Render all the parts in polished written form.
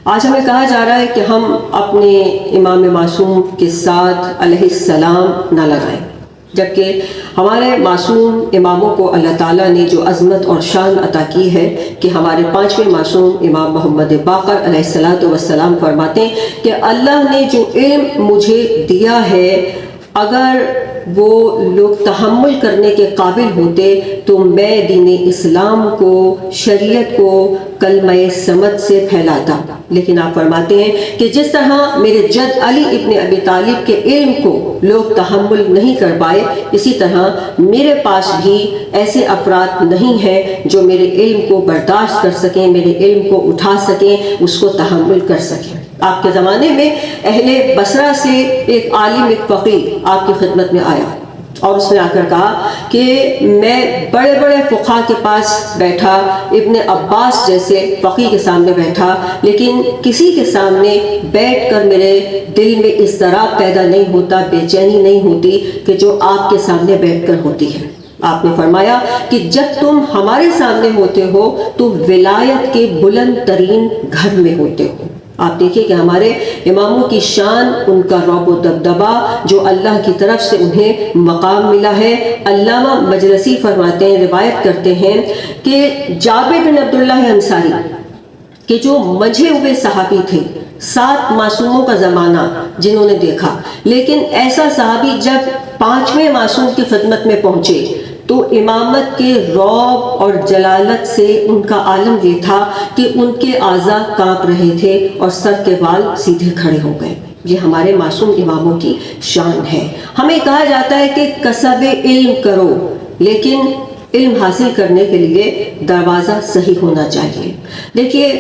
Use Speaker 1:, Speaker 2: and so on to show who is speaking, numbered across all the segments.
Speaker 1: آج ہمیں کہا جا رہا ہے کہ ہم اپنے امام معصوم کے ساتھ علیہ السلام نہ لگائیں، جبکہ ہمارے معصوم اماموں کو اللہ تعالیٰ نے جو عظمت اور شان عطا کی ہے کہ ہمارے پانچویں معصوم امام محمد باقر علیہ السلام فرماتے ہیں کہ اللہ نے جو علم مجھے دیا ہے، اگر وہ لوگ تحمل کرنے کے قابل ہوتے تو میں دین اسلام کو، شریعت کو کلمہ صمد سے پھیلاتا۔ لیکن آپ فرماتے ہیں کہ جس طرح میرے جد علی ابن ابی طالب کے علم کو لوگ تحمل نہیں کر پائے، اسی طرح میرے پاس بھی ایسے افراد نہیں ہیں جو میرے علم کو برداشت کر سکیں، میرے علم کو اٹھا سکیں، اس کو تحمل کر سکیں۔ آپ کے زمانے میں اہل بصرہ سے ایک عالم، ایک فقیہ آپ کی خدمت میں آیا اور اس نے آ کر کہا کہ میں بڑے بڑے فقہاء کے پاس بیٹھا، ابن عباس جیسے فقیہ کے سامنے بیٹھا، لیکن کسی کے سامنے بیٹھ کر میرے دل میں اضطراب پیدا نہیں ہوتا، بے چینی نہیں ہوتی کہ جو آپ کے سامنے بیٹھ کر ہوتی ہے۔ آپ نے فرمایا کہ جب تم ہمارے سامنے ہوتے ہو تو ولایت کے بلند ترین گھر میں ہوتے ہو۔ آپ دیکھیں کہ ہمارے اماموں کی شان، ان کا رعب و دبدبہ جو اللہ کی طرف سے انہیں مقام ملا ہے۔ علامہ مجلسی فرماتے ہیں، روایت کرتے ہیں کہ جابر بن عبداللہ انصاری کہ جو منجھے ہوئے صحابی تھے، 7 معصوموں کا زمانہ جنہوں نے دیکھا، لیکن ایسا صحابی جب 5ویں معصوم کی خدمت میں پہنچے تو امامت کے رعب اور جلالت سے ان کا عالم یہ تھا کہ ان کے اعضاء کانپ رہے تھے اور سر کے بال سیدھے کھڑے ہو گئے۔ یہ ہمارے معصوم اماموں کی شان ہے۔ ہمیں کہا جاتا ہے کہ کسب علم کرو، لیکن علم حاصل کرنے کے لیے دروازہ صحیح ہونا چاہیے۔ دیکھیے،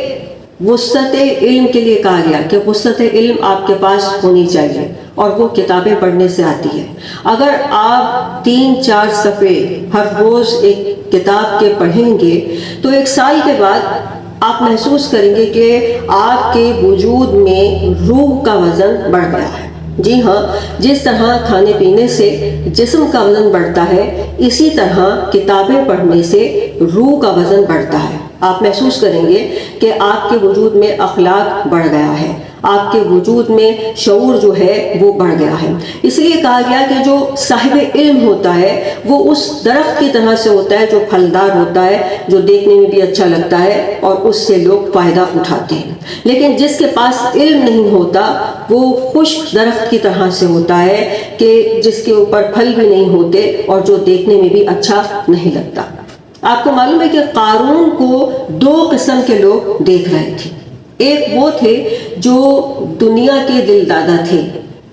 Speaker 1: وسعت علم کے لیے کہا گیا کہ وسعت علم آپ کے پاس ہونی چاہیے اور وہ کتابیں پڑھنے سے آتی ہے۔ اگر آپ 3-4 صفحے ہر روز ایک کتاب کے پڑھیں گے تو 1 سال کے بعد آپ محسوس کریں گے کہ آپ کے وجود میں روح کا وزن بڑھ گیا ہے۔ جی ہاں، جس طرح کھانے پینے سے جسم کا وزن بڑھتا ہے، اسی طرح کتابیں پڑھنے سے روح کا وزن بڑھتا ہے۔ آپ محسوس کریں گے کہ آپ کے وجود میں اخلاق بڑھ گیا ہے، آپ کے وجود میں شعور جو ہے وہ بڑھ گیا ہے۔ اس لیے کہا گیا کہ جو صاحب علم ہوتا ہے وہ اس درخت کی طرح سے ہوتا ہے جو پھلدار ہوتا ہے، جو دیکھنے میں بھی اچھا لگتا ہے اور اس سے لوگ فائدہ اٹھاتے ہیں۔ لیکن جس کے پاس علم نہیں ہوتا وہ خشک درخت کی طرح سے ہوتا ہے کہ جس کے اوپر پھل بھی نہیں ہوتے اور جو دیکھنے میں بھی اچھا نہیں لگتا۔ آپ کو معلوم ہے کہ قارون کو 2 قسم کے لوگ دیکھ رہے تھے۔ ایک وہ تھے جو دنیا کے دل دادا تھے،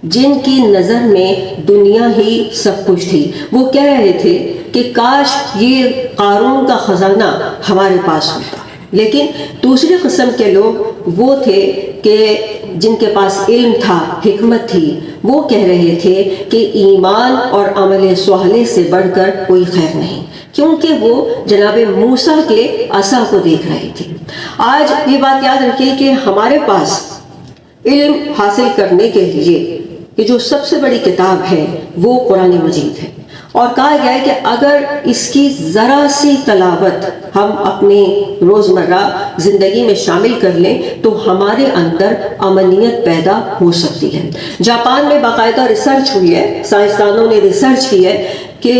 Speaker 1: جن کی نظر میں دنیا ہی سب کچھ تھی۔ وہ کہہ رہے تھے کہ کاش یہ قارون کا خزانہ ہمارے پاس ہوتا۔ لیکن دوسری قسم کے لوگ وہ تھے کہ جن کے پاس علم تھا، حکمت تھی۔ وہ کہہ رہے تھے کہ ایمان اور عمل صالح سے بڑھ کر کوئی خیر نہیں، کیونکہ وہ جناب موسیٰ کے عصا کو دیکھ رہے تھے۔ آج یہ بات یاد رکھیے کہ ہمارے پاس علم حاصل کرنے کے لیے کہ جو سب سے بڑی کتاب ہے وہ قرآن مجید ہے، اور کہا گیا ہے کہ اگر اس کی ذرا سی تلاوت ہم اپنے روزمرہ زندگی میں شامل کر لیں تو ہمارے اندر امنیت پیدا ہو سکتی ہے۔ جاپان میں باقاعدہ ریسرچ ہوئی ہے، سائنسدانوں نے ریسرچ کی ہے کہ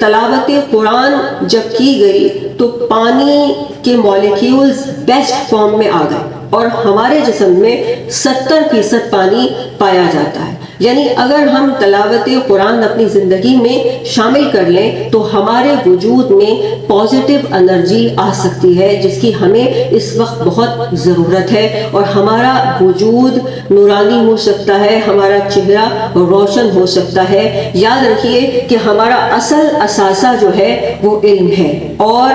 Speaker 1: تلاوت قرآن جب کی گئی تو پانی کے مالیکیولز بیسٹ فارم میں آ گئے اور ہمارے جسم میں 70% پانی پایا جاتا ہے۔ یعنی اگر ہم تلاوت قرآن اپنی زندگی میں شامل کر لیں تو ہمارے وجود میں پازیٹیو انرجی آ سکتی ہے، جس کی ہمیں اس وقت بہت ضرورت ہے، اور ہمارا وجود نورانی ہو سکتا ہے، ہمارا چہرہ روشن ہو سکتا ہے۔ یاد رکھیے کہ ہمارا اصل اثاثہ جو ہے وہ علم ہے، اور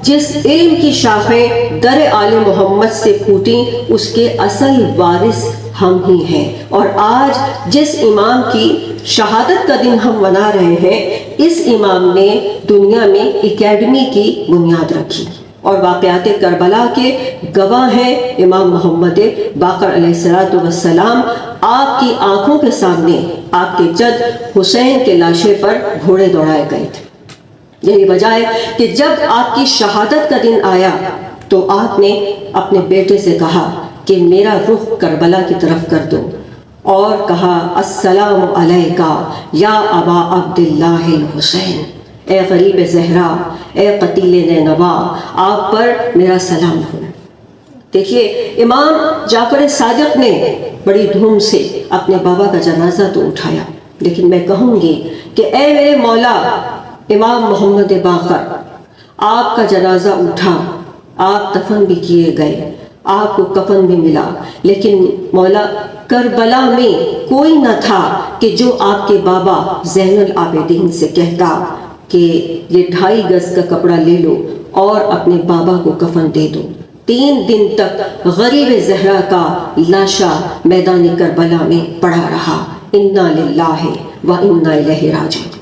Speaker 1: جس علم کی شاخیں در آل محمد سے پھوٹیں اس کے اصل وارث ہم ہی ہیں۔ اور آج جس امام کی شہادت کا دن ہم منا رہے ہیں، اس امام نے دنیا میں اکیڈمی کی بنیاد رکھی، اور واقعات کربلا کے گواہ ہیں امام محمد باقر علیہ السلام۔ آپ کی آنکھوں کے سامنے آپ کے جد حسین کے لاشے پر گھوڑے دوڑائے گئے تھے۔ یہی وجہ ہے کہ جب آپ کی شہادت کا دن آیا تو آپ نے اپنے بیٹے سے کہا کہ میرا رخ کربلا کی طرف کر دو، اور کہا السلام علیکا یا ابا عبداللہ الحسین، اے غریب زہرا، اے قتیل نینوا، آپ پر میرا سلام ہو۔ دیکھیے امام جعفر صادق نے بڑی دھوم سے اپنے بابا کا جنازہ تو اٹھایا، لیکن میں کہوں گی کہ اے میرے مولا امام محمد باقر، آپ کا جنازہ اٹھا، آپ دفن بھی کیے گئے، آپ کو کفن بھی ملا، لیکن مولا کربلا میں کوئی نہ تھا کہ جو آپ کے بابا زین العابدین سے کہتا کہ یہ 2.5 گز کا کپڑا لے لو اور اپنے بابا کو کفن دے دو۔ 3 دن تک غریب زہرا کا لاشا میدان کربلا میں پڑا رہا۔ انا للہ و انا الیہ راجعون۔